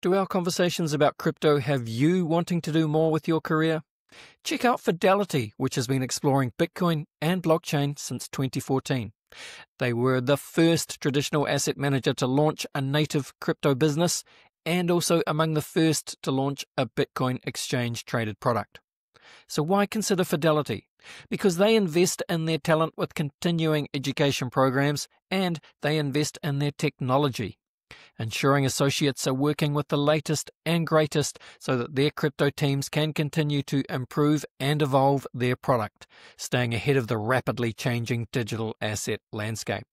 Do our conversations about crypto have you wanting to do more with your career? Check out Fidelity, which has been exploring Bitcoin and blockchain since 2014. They were the first traditional asset manager to launch a native crypto business and also among the first to launch a Bitcoin exchange-traded product. So why consider Fidelity? Because they invest in their talent with continuing education programs and they invest in their technology, ensuring associates are working with the latest and greatest so that their crypto teams can continue to improve and evolve their product, staying ahead of the rapidly changing digital asset landscape.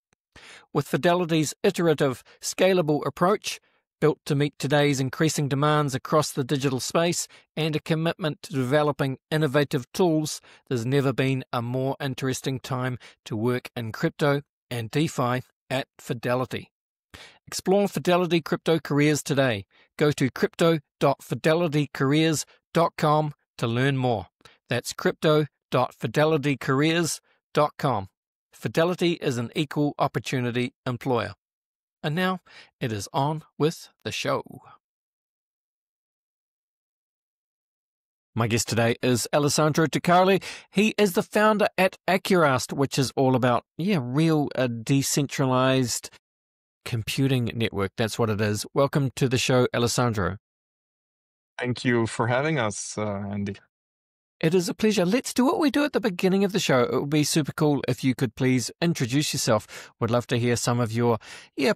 With Fidelity's iterative, scalable approach, built to meet today's increasing demands across the digital space and a commitment to developing innovative tools, there's never been a more interesting time to work in crypto and DeFi at Fidelity. Explore Fidelity Crypto Careers today. Go to crypto.fidelitycareers.com to learn more. That's crypto.fidelitycareers.com. Fidelity is an equal opportunity employer. And now it is on with the show. My guest today is Alessandro De Carli. He is the founder at Acurast, which is all about, real decentralized computing network. That's what it is. Welcome to the show, Alessandro. Thank you for having us, Andy. It is a pleasure. Let's do what we do at the beginning of the show. It would be super cool if you could please introduce yourself. Would love to hear some of your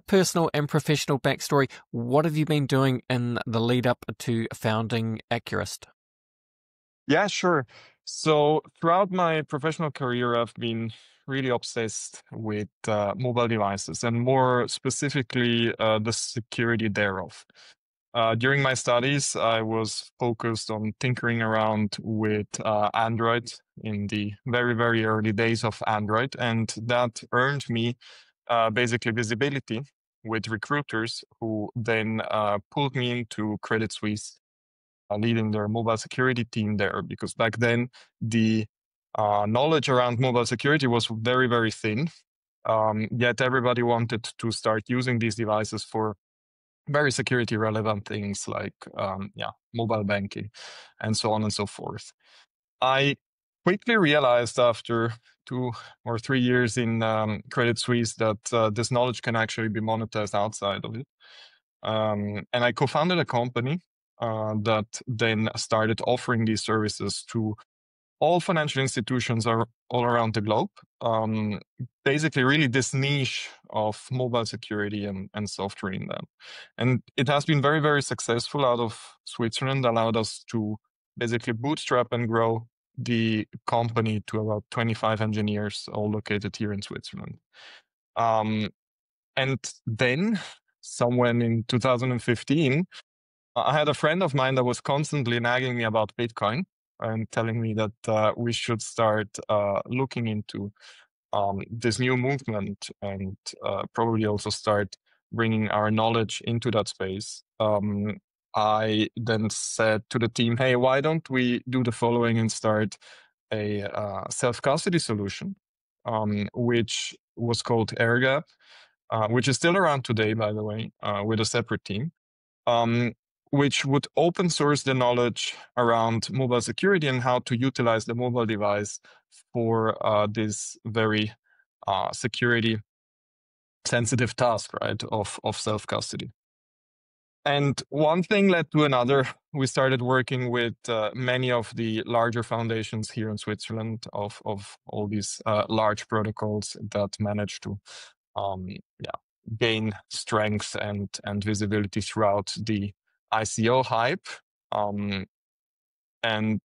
personal and professional backstory. What have you been doing in the lead up to founding Acurast? Yeah, sure. So throughout my professional career, I've been really obsessed with mobile devices and more specifically the security thereof. During my studies, I was focused on tinkering around with Android in the very, very early days of Android, and that earned me basically visibility with recruiters who then pulled me into Credit Suisse, leading their mobile security team there, because back then the knowledge around mobile security was very, very thin, yet everybody wanted to start using these devices for very security relevant things like mobile banking and so on and so forth. I quickly realized after 2 or 3 years in Credit Suisse that this knowledge can actually be monetized outside of it. And I co-founded a company that then started offering these services to all financial institutions are all around the globe. Basically, really this niche of mobile security and software in them. And it has been very, very successful out of Switzerland, allowed us to basically bootstrap and grow the company to about 25 engineers, all located here in Switzerland. And then, somewhere in 2015, I had a friend of mine that was constantly nagging me about Bitcoin and telling me that we should start looking into this new movement and probably also start bringing our knowledge into that space. I then said to the team, hey, why don't we do the following and start a self-custody solution, which was called AirGap, which is still around today, by the way, with a separate team. Which would open source the knowledge around mobile security and how to utilize the mobile device for this very security sensitive task, right, of self-custody. And one thing led to another. We started working with many of the larger foundations here in Switzerland of all these large protocols that manage to gain strength and visibility throughout the ICO hype. And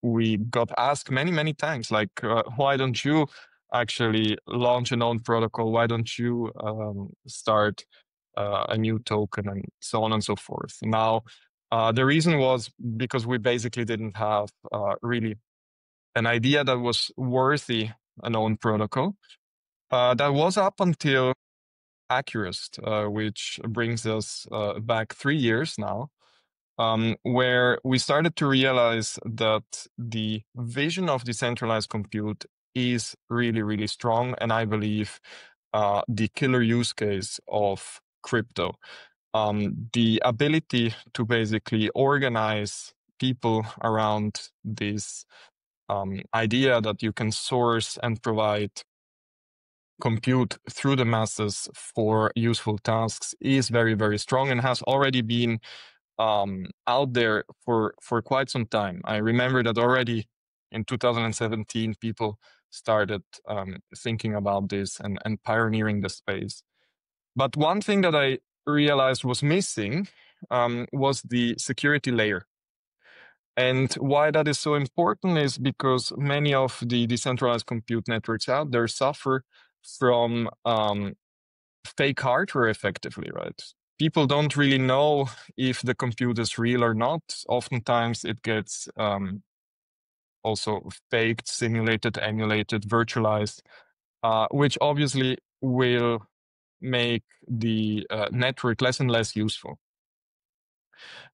we got asked many, many times, like, why don't you actually launch an own protocol? Why don't you start a new token and so on and so forth? Now, the reason was because we basically didn't have really an idea that was worthy an own protocol. That was up until Acurast, which brings us back 3 years now, where we started to realize that the vision of decentralized compute is really, really strong. And I believe the killer use case of crypto. the ability to basically organize people around this idea that you can source and provide compute through the masses for useful tasks is very, very strong and has already been out there for quite some time. I remember that already in 2017, people started thinking about this and pioneering the space. But one thing that I realized was missing was the security layer. And why that is so important is because many of the decentralized compute networks out there suffer from fake hardware effectively, right? People don't really know if the compute is real or not. Oftentimes it gets also faked, simulated, emulated, virtualized, which obviously will make the network less and less useful.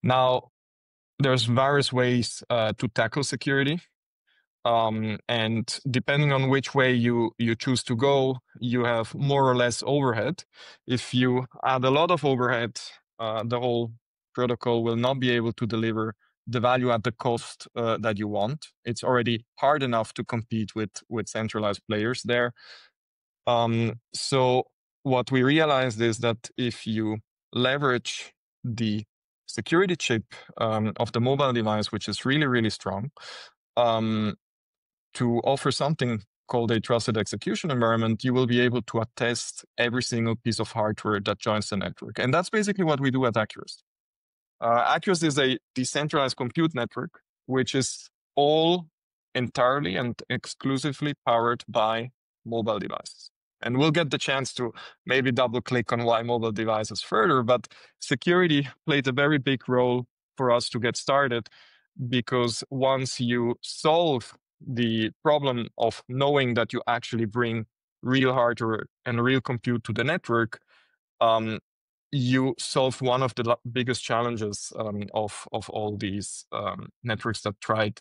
Now, there's various ways to tackle security. And depending on which way you choose to go, you have more or less overhead. If you add a lot of overhead, the whole protocol will not be able to deliver the value at the cost that you want. It's already hard enough to compete with centralized players there. So what we realized is that if you leverage the security chip of the mobile device, which is really, really strong, to offer something called a trusted execution environment, you will be able to attest every single piece of hardware that joins the network. And that's basically what we do at Acurast. Acurast is a decentralized compute network, which is all entirely and exclusively powered by mobile devices. And we'll get the chance to maybe double click on why mobile devices further, but security played a very big role for us to get started, because once you solve the problem of knowing that you actually bring real hardware and real compute to the network, you solve one of the biggest challenges of all these networks that tried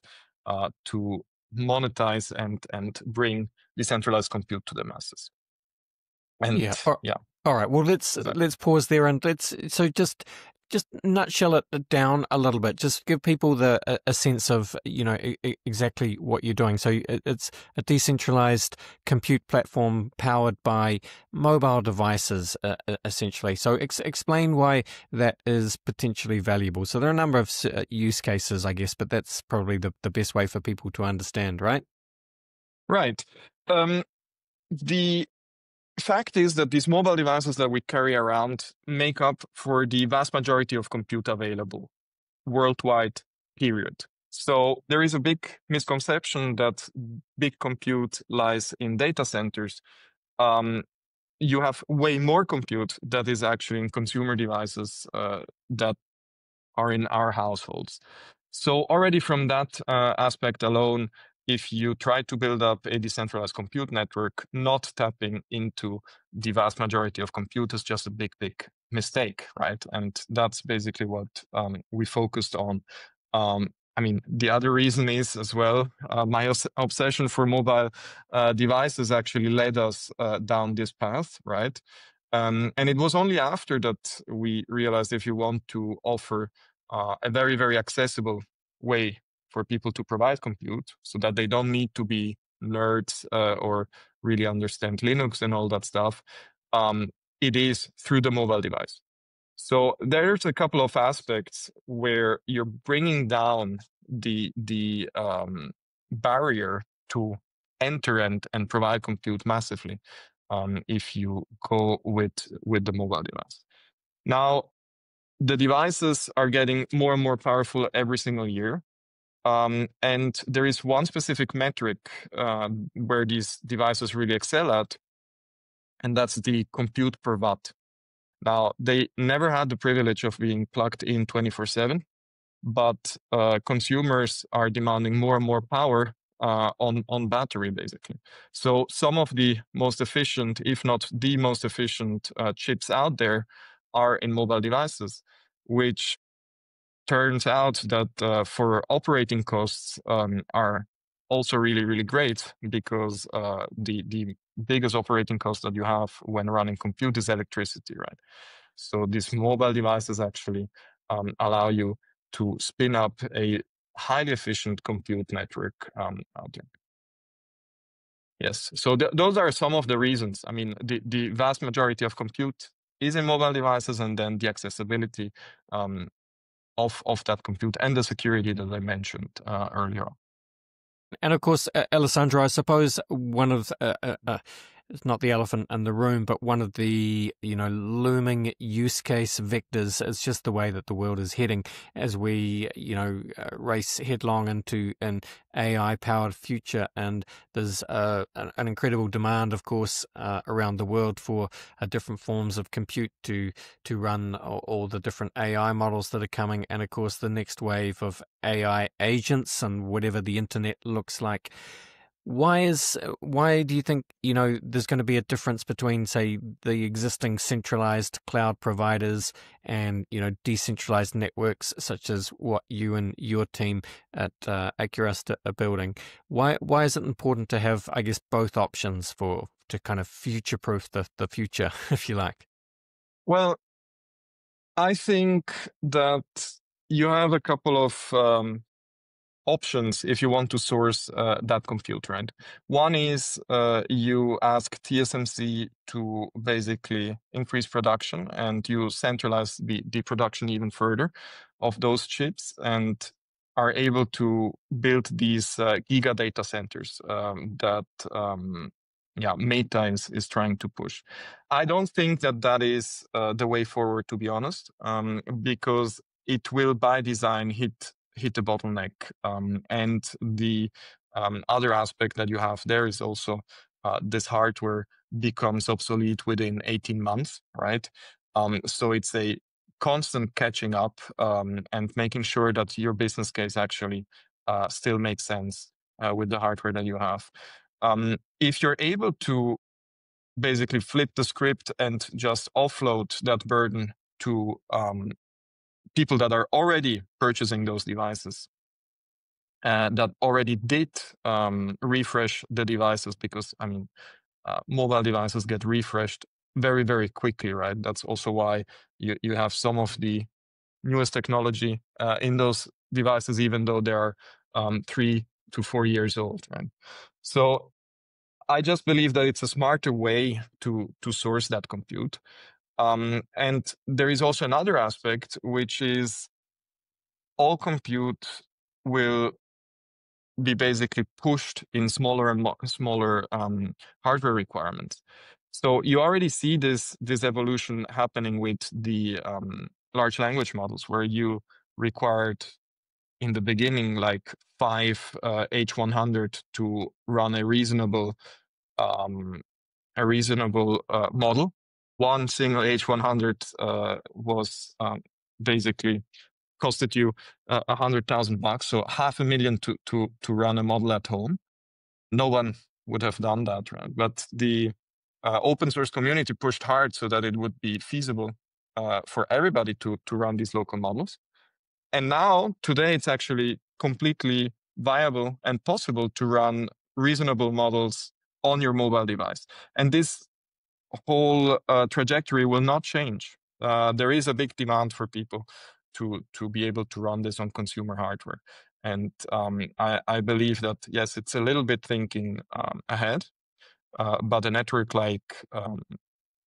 to monetize and bring decentralized compute to the masses. And yeah. All right. Well, let's pause there and let's nutshell it down a little bit. Just give people a sense of exactly what you're doing. So it's a decentralized compute platform powered by mobile devices, essentially. So explain why that is potentially valuable. So there are a number of use cases, I guess, but that's probably the best way for people to understand, right? Right. The fact is that these mobile devices that we carry around make up for the vast majority of compute available worldwide, period. So there is a big misconception that big compute lies in data centers. You have way more compute that is actually in consumer devices that are in our households. So already from that aspect alone, if you try to build up a decentralized compute network, not tapping into the vast majority of compute is just a big, big mistake, right? And that's basically what we focused on. I mean, the other reason is as well, my obsession for mobile devices actually led us down this path, right? And it was only after that we realized if you want to offer a very, very accessible way for people to provide compute so that they don't need to be nerds or really understand Linux and all that stuff, it is through the mobile device. So there's a couple of aspects where you're bringing down the barrier to enter and provide compute massively if you go with the mobile device. Now, the devices are getting more and more powerful every single year. And there is one specific metric where these devices really excel at, and that's the compute per watt. Now, they never had the privilege of being plugged in 24/7, but consumers are demanding more and more power on battery, basically. So some of the most efficient, if not the most efficient chips out there are in mobile devices, which turns out that for operating costs are also really, really great, because the biggest operating cost that you have when running compute is electricity, right? So these mobile devices actually allow you to spin up a highly efficient compute network out there. Yes, so those are some of the reasons. I mean, the vast majority of compute is in mobile devices, and then the accessibility of that compute and the security that I mentioned earlier on. And of course, Alessandro, I suppose one of it's not the elephant in the room, but one of the looming use case vectors is just the way that the world is heading as we race headlong into an AI-powered future. And there's an incredible demand, of course, around the world for different forms of compute to run all the different AI models that are coming, and of course the next wave of AI agents and whatever the internet looks like. Why do you think there's going to be a difference between, say, the existing centralized cloud providers and decentralized networks such as what you and your team at Acurast are building? Why is it important to have, I guess, both options to kind of future-proof the future, if you like? Well, I think that you have a couple of options if you want to source that compute, right? One is you ask TSMC to basically increase production, and you centralize the production even further of those chips, and are able to build these giga data centers that Meta is trying to push. I don't think that is the way forward, to be honest, because it will by design hit the bottleneck. And the other aspect that you have there is also this hardware becomes obsolete within 18 months, right? So it's a constant catching up and making sure that your business case actually still makes sense with the hardware that you have. If you're able to basically flip the script and just offload that burden to people that are already purchasing those devices, that already did refresh the devices, because mobile devices get refreshed very, very quickly, right? That's also why you have some of the newest technology in those devices, even though they are 3 to 4 years old, right? So I just believe that it's a smarter way to source that compute. And there is also another aspect, which is all compute will be basically pushed in smaller and smaller hardware requirements. So you already see this evolution happening with the large language models, where you required in the beginning like 5 H100 to run a reasonable model. One single H100 was basically costed you $100,000, so $500,000 to run a model at home. No one would have done that, right? But the open source community pushed hard so that it would be feasible for everybody to run these local models. And now, today, it's actually completely viable and possible to run reasonable models on your mobile device. And this whole trajectory will not change. There is a big demand for people to be able to run this on consumer hardware. And I believe that, yes, it's a little bit thinking ahead, but a network like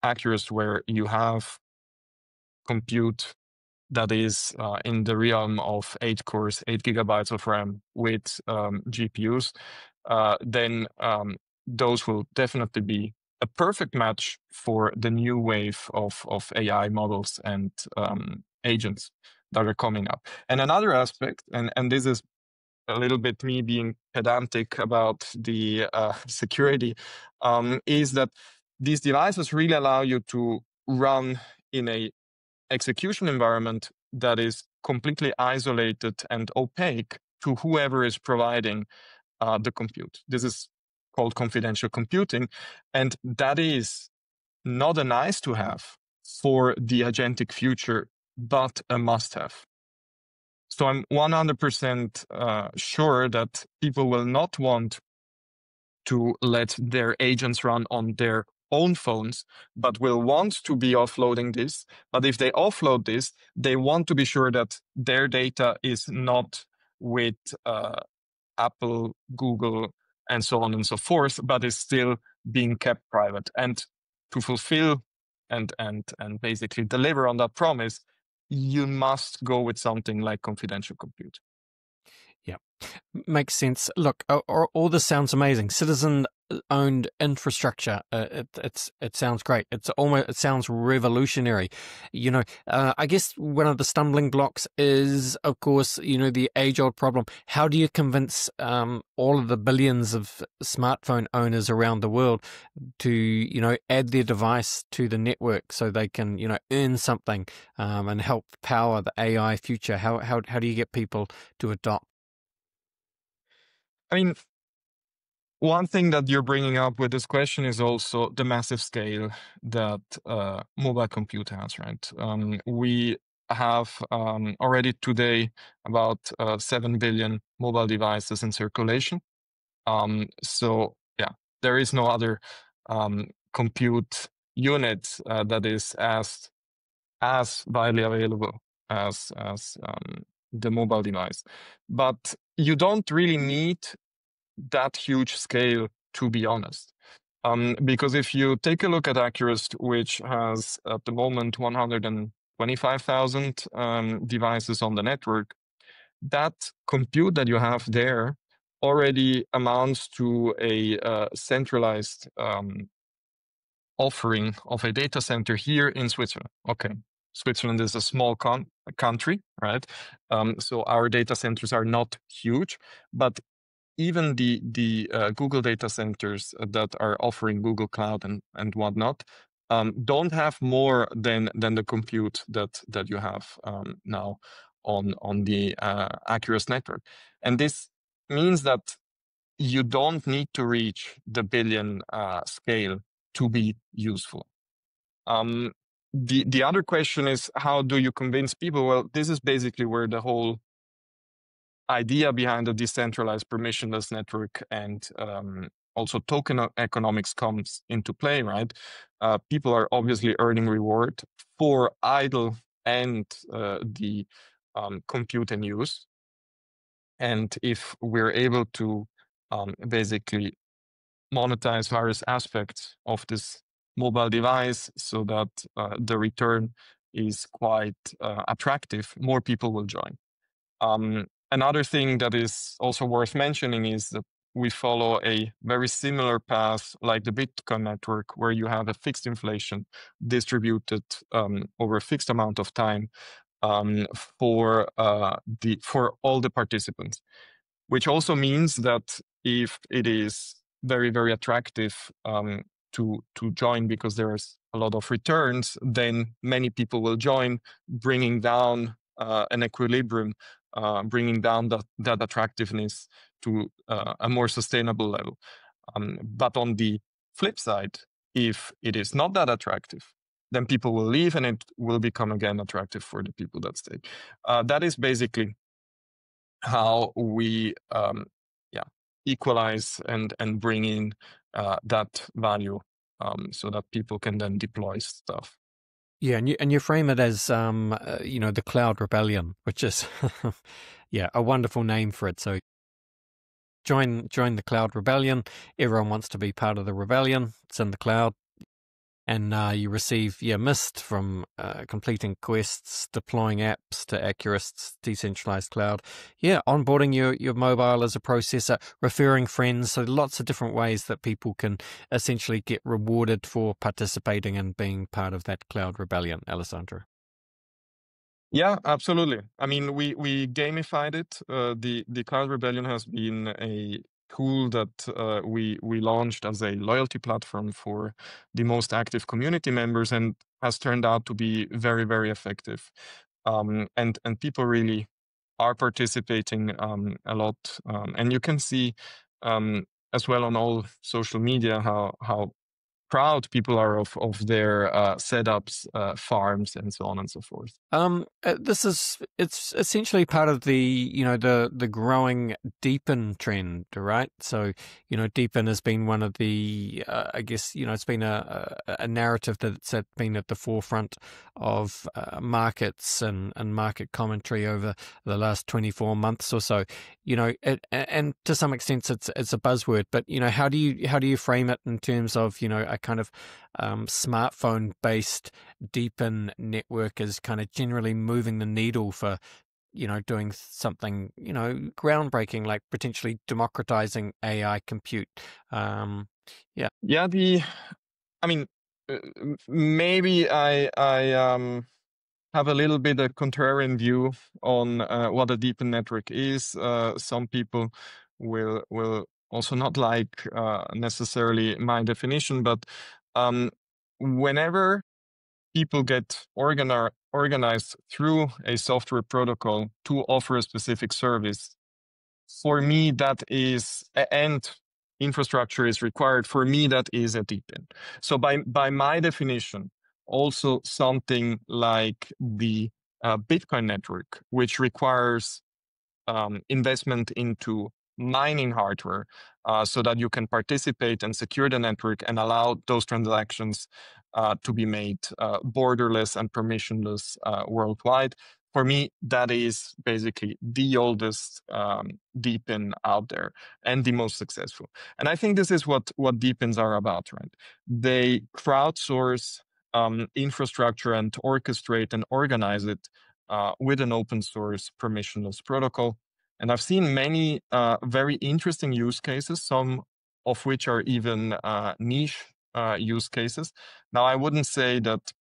Acurast, where you have compute that is in the realm of 8 cores, 8 gigabytes of RAM with GPUs, then those will definitely be a perfect match for the new wave of AI models and agents that are coming up. And another aspect, and this is a little bit me being pedantic about the security, is that these devices really allow you to run in a execution environment that is completely isolated and opaque to whoever is providing the compute. This is called confidential computing, and that is not a nice to have for the agentic future, but a must have. So I'm 100% sure that people will not want to let their agents run on their own phones, but will want to be offloading this. But if they offload this, they want to be sure that their data is not with Apple, Google, and so on and so forth, but is still being kept private. And to fulfill and basically deliver on that promise, you must go with something like confidential compute. Yeah, makes sense. Look, all this sounds amazing. Citizen-owned infrastructure. It sounds great. It sounds revolutionary. I guess one of the stumbling blocks is, of course, the age-old problem. How do you convince all of the billions of smartphone owners around the world to add their device to the network so they can earn something and help power the AI future? How do you get people to adopt? I mean, one thing that you're bringing up with this question is also the massive scale that mobile compute has, right? We have already today about 7 billion mobile devices in circulation. So yeah, there is no other compute unit that is as widely available as the mobile device. But you don't really need that huge scale, to be honest. Because if you take a look at Acurast, which has at the moment 125,000 devices on the network, that compute that you have there already amounts to a centralized offering of a data center here in Switzerland. Okay, Switzerland is a small country, right? So our data centers are not huge, but even the Google data centers that are offering Google Cloud and whatnot don't have more than the compute that you have now on the Acurast network, and this means that you don't need to reach the billion scale to be useful. The other question is, how do you convince people? Well, this is basically where the whole idea behind the decentralized permissionless network and also token economics comes into play, right? People are obviously earning reward for idle and the compute and use. And if we're able to basically monetize various aspects of this mobile device so that the return is quite attractive, more people will join. Another thing that is also worth mentioning is that we follow a very similar path like the Bitcoin network, where you have a fixed inflation distributed over a fixed amount of time for all the participants, which also means that if it is very, very attractive to join because there's a lot of returns, then many people will join, bringing down an equilibrium, bringing down that attractiveness to a more sustainable level. But on the flip side, if it is not that attractive, then people will leave and it will become again attractive for the people that stay. That is basically how we equalize and bring in that value so that people can then deploy stuff. Yeah, and you frame it as the cloud rebellion, which is a wonderful name for it. So join the cloud rebellion. Everyone wants to be part of the rebellion. It's in the cloud. And you receive mist from completing quests, deploying apps to Acurast's decentralized cloud. Onboarding your mobile as a processor, referring friends. So lots of different ways that people can essentially get rewarded for participating and being part of that cloud rebellion, Alessandro. Yeah, absolutely. I mean, we gamified it. The Cloud Rebellion has been a tool that we launched as a loyalty platform for the most active community members, and has turned out to be very, very effective. And people really are participating a lot, and you can see as well on all social media how proud people are of their setups, farms, and so on and so forth. It's essentially part of the growing deepen trend, right? So, deepen has been one of the, I guess, it's been a narrative that's been at the forefront of markets and market commentary over the last 24 months or so. And to some extent it's a buzzword, but how do you frame it in terms of a kind of smartphone based deepen network is kind of generally moving the needle for doing something groundbreaking, like potentially democratizing AI compute? I mean, maybe I have a little bit of contrarian view on what a deepen network is. Some people will also not like necessarily my definition, but whenever people get organized through a software protocol to offer a specific service, for me that is, and infrastructure is required, for me that is a deepen. So by my definition, also something like the Bitcoin network, which requires investment into mining hardware so that you can participate and secure the network and allow those transactions to be made borderless and permissionless worldwide. For me, that is basically the oldest deepen out there and the most successful. And I think this is what deepens are about, right? They crowdsource infrastructure and orchestrate and organize it with an open source permissionless protocol. And I've seen many very interesting use cases, some of which are even niche use cases. Now, I wouldn't say that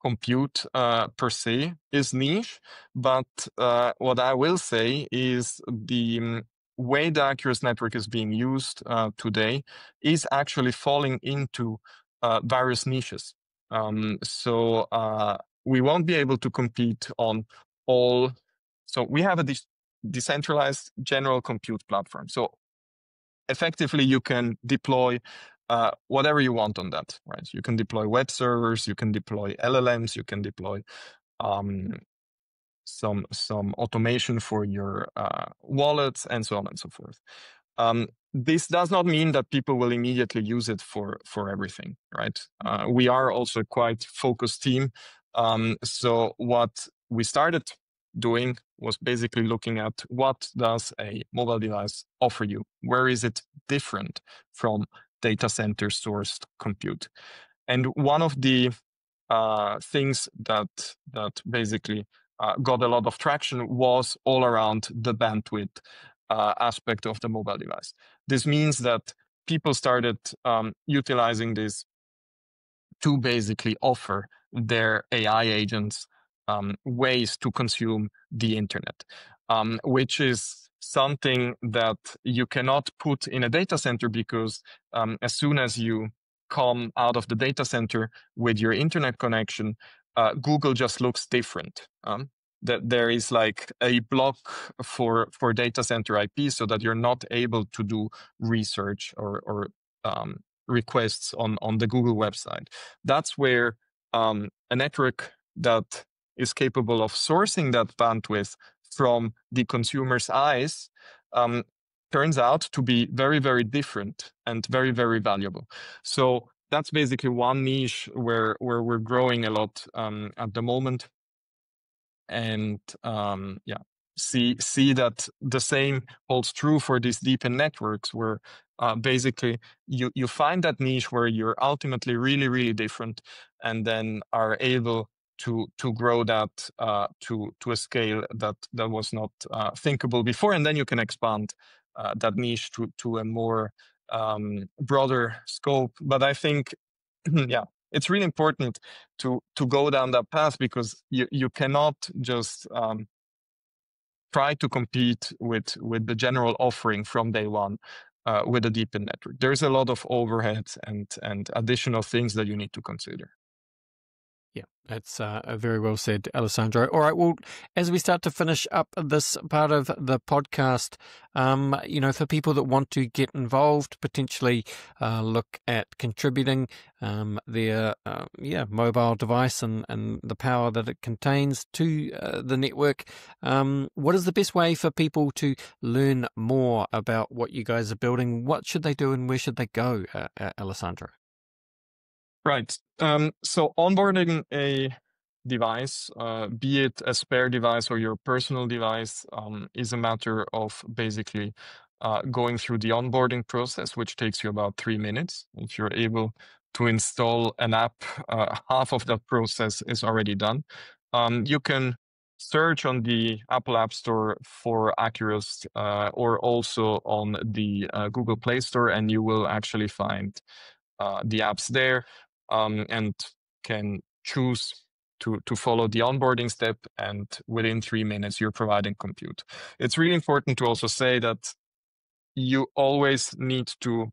compute per se is niche, but what I will say is the way the Acurast network is being used today is actually falling into various niches. So we won't be able to compete on all. So we have a decentralized general compute platform. So effectively, you can deploy whatever you want on that, right? You can deploy web servers, you can deploy LLMs, you can deploy some automation for your wallets, and so on and so forth. This does not mean that people will immediately use it for everything, right? We are also a quite focused team. So what we started doing was basically looking at what does a mobile device offer you? Where is it different from data center sourced compute? And one of the things that basically got a lot of traction was all around the bandwidth aspect of the mobile device. This means that people started utilizing this to basically offer their AI agents ways to consume the internet, which is something that you cannot put in a data center because as soon as you come out of the data center with your internet connection, Google just looks different. That there is like a block for data center IP so that you're not able to do research or requests on the Google website. That's where a network that is capable of sourcing that bandwidth from the consumer's eyes turns out to be very, very different and very, very valuable. So that's basically one niche where we're growing a lot at the moment. And see that the same holds true for these deepen networks, where basically you find that niche where you're ultimately really, really different, and then are able to grow that to a scale that was not thinkable before, and then you can expand that niche to a more broader scope. But I think, yeah, it's really important to go down that path, because you cannot just try to compete with the general offering from day one with a deepened network. There's a lot of overhead and additional things that you need to consider. Yeah, that's very well said, Alessandro. All right, well, as we start to finish up this part of the podcast, for people that want to get involved, potentially look at contributing their mobile device and the power that it contains to the network, what is the best way for people to learn more about what you guys are building? What should they do and where should they go, Alessandro? Right. So onboarding a device, be it a spare device or your personal device, is a matter of basically going through the onboarding process, which takes you about 3 minutes. If you're able to install an app, half of that process is already done. You can search on the Apple App Store for Acurast or also on the Google Play Store, and you will actually find the apps there. And can choose to follow the onboarding step, and within 3 minutes you're providing compute. It's really important to also say that you always need to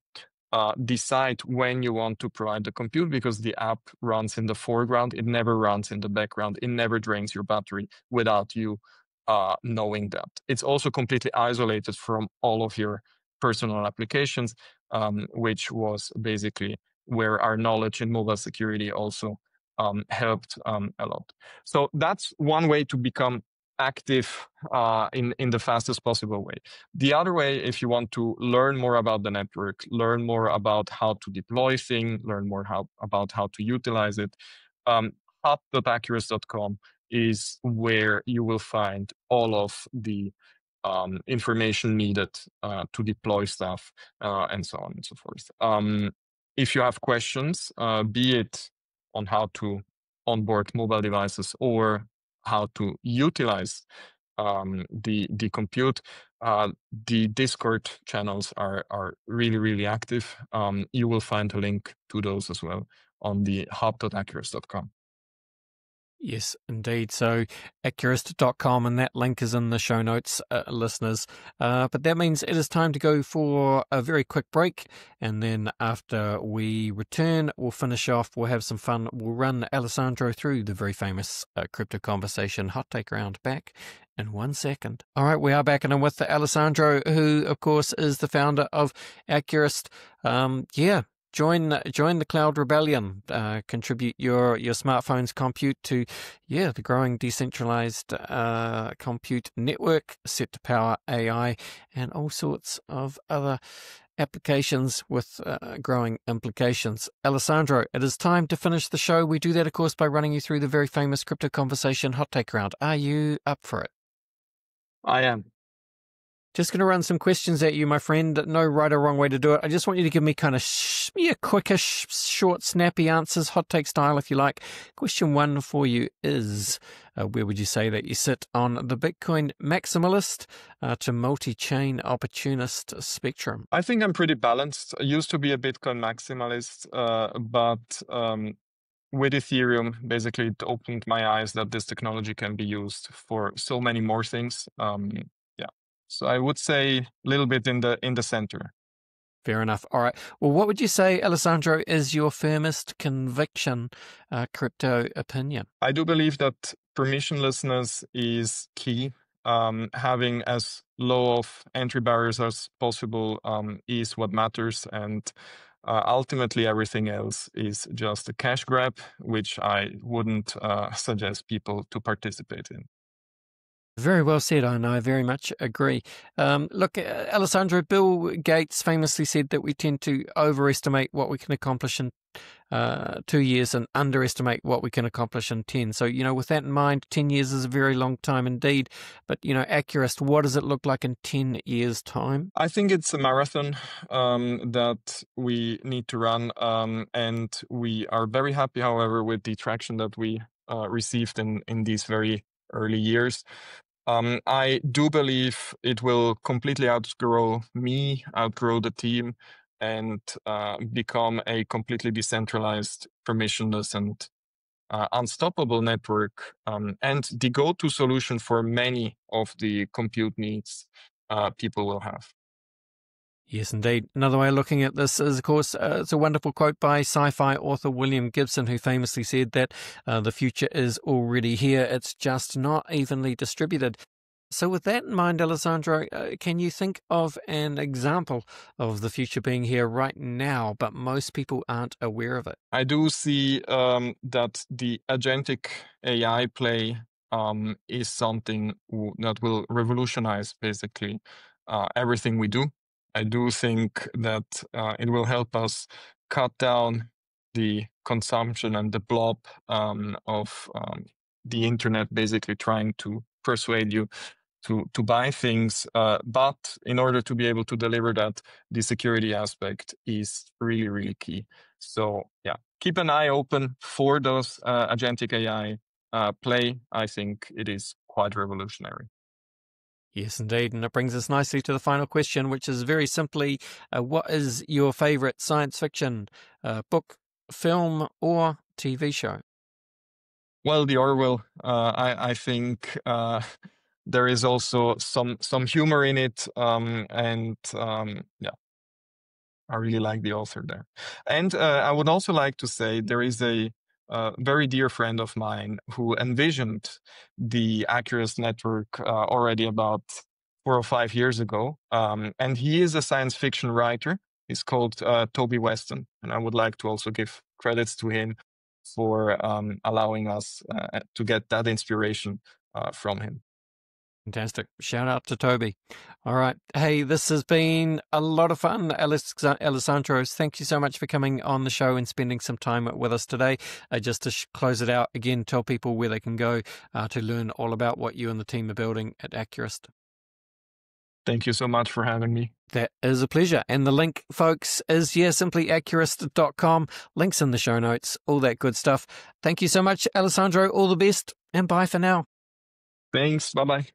decide when you want to provide the compute, because the app runs in the foreground. It never runs in the background. It never drains your battery without you knowing that. It's also completely isolated from all of your personal applications, which was basically where our knowledge in mobile security also helped a lot. So that's one way to become active in the fastest possible way. The other way, if you want to learn more about the network, learn more about how to deploy things, learn more about how to utilize it, hub.acurast.com is where you will find all of the information needed to deploy stuff and so on and so forth. If you have questions, be it on how to onboard mobile devices or how to utilize the compute, the Discord channels are really, really active. You will find a link to those as well on the hub.acurast.com. Yes, indeed. So Acurast.com, and that link is in the show notes, listeners. But that means it is time to go for a very quick break. And then after we return, we'll finish off. We'll have some fun. We'll run Alessandro through the very famous crypto conversation hot take round back in 1 second. All right, we are back, and I'm with Alessandro, who, of course, is the founder of Acurast. Join the cloud rebellion. Contribute your smartphone's compute to the growing decentralized compute network set to power AI and all sorts of other applications with growing implications. Alessandro, it is time to finish the show. We do that, of course, by running you through the very famous crypto conversation hot take round. Are you up for it? I am. Just going to run some questions at you, my friend. No right or wrong way to do it. I just want you to give me kind of quickish, short, snappy answers, hot take style, if you like. Question 1 for you is, where would you say that you sit on the Bitcoin maximalist to multi-chain opportunist spectrum? I think I'm pretty balanced. I used to be a Bitcoin maximalist, but with Ethereum, basically it opened my eyes that this technology can be used for so many more things. So I would say a little bit in the center. Fair enough. All right. Well, what would you say, Alessandro, is your firmest conviction crypto opinion? I do believe that permissionlessness is key. Having as low of entry barriers as possible is what matters. And ultimately, everything else is just a cash grab, which I wouldn't suggest people to participate in. Very well said, and I very much agree. Look, Alessandro, Bill Gates famously said that we tend to overestimate what we can accomplish in 2 years and underestimate what we can accomplish in 10. So, with that in mind, 10 years is a very long time indeed. But, Acurast, what does it look like in 10 years' time? I think it's a marathon that we need to run. And we are very happy, however, with the traction that we received in these very early years. I do believe it will completely outgrow me, outgrow the team, and become a completely decentralized, permissionless, and unstoppable network, and the go-to solution for many of the compute needs people will have. Yes, indeed. Another way of looking at this is, of course, it's a wonderful quote by sci-fi author William Gibson, who famously said that the future is already here. It's just not evenly distributed. So with that in mind, Alessandro, can you think of an example of the future being here right now, but most people aren't aware of it? I do see that the agentic AI play is something that will revolutionize basically everything we do. I do think that it will help us cut down the consumption and the blob of the internet, basically trying to persuade you to buy things. But in order to be able to deliver that, the security aspect is really, really key. So yeah, keep an eye open for those agentic AI play. I think it is quite revolutionary. Yes, indeed. And it brings us nicely to the final question, which is very simply, what is your favorite science fiction book, film, or TV show? Well, the Orwell, I think there is also some humor in it, and yeah, I really like the author there. And I would also like to say there is a very dear friend of mine who envisioned the Acurast network already about 4 or 5 years ago. And he is a science fiction writer. He's called Toby Weston. And I would like to also give credits to him for allowing us to get that inspiration from him. Fantastic. Shout out to Toby. All right. Hey, this has been a lot of fun. Alessandro, thank you so much for coming on the show and spending some time with us today. Just to close it out, again, tell people where they can go to learn all about what you and the team are building at Acurast. Thank you so much for having me. That is a pleasure. And the link, folks, is, simply acurast.com. Links in the show notes, all that good stuff. Thank you so much, Alessandro. All the best, and bye for now. Thanks. Bye-bye.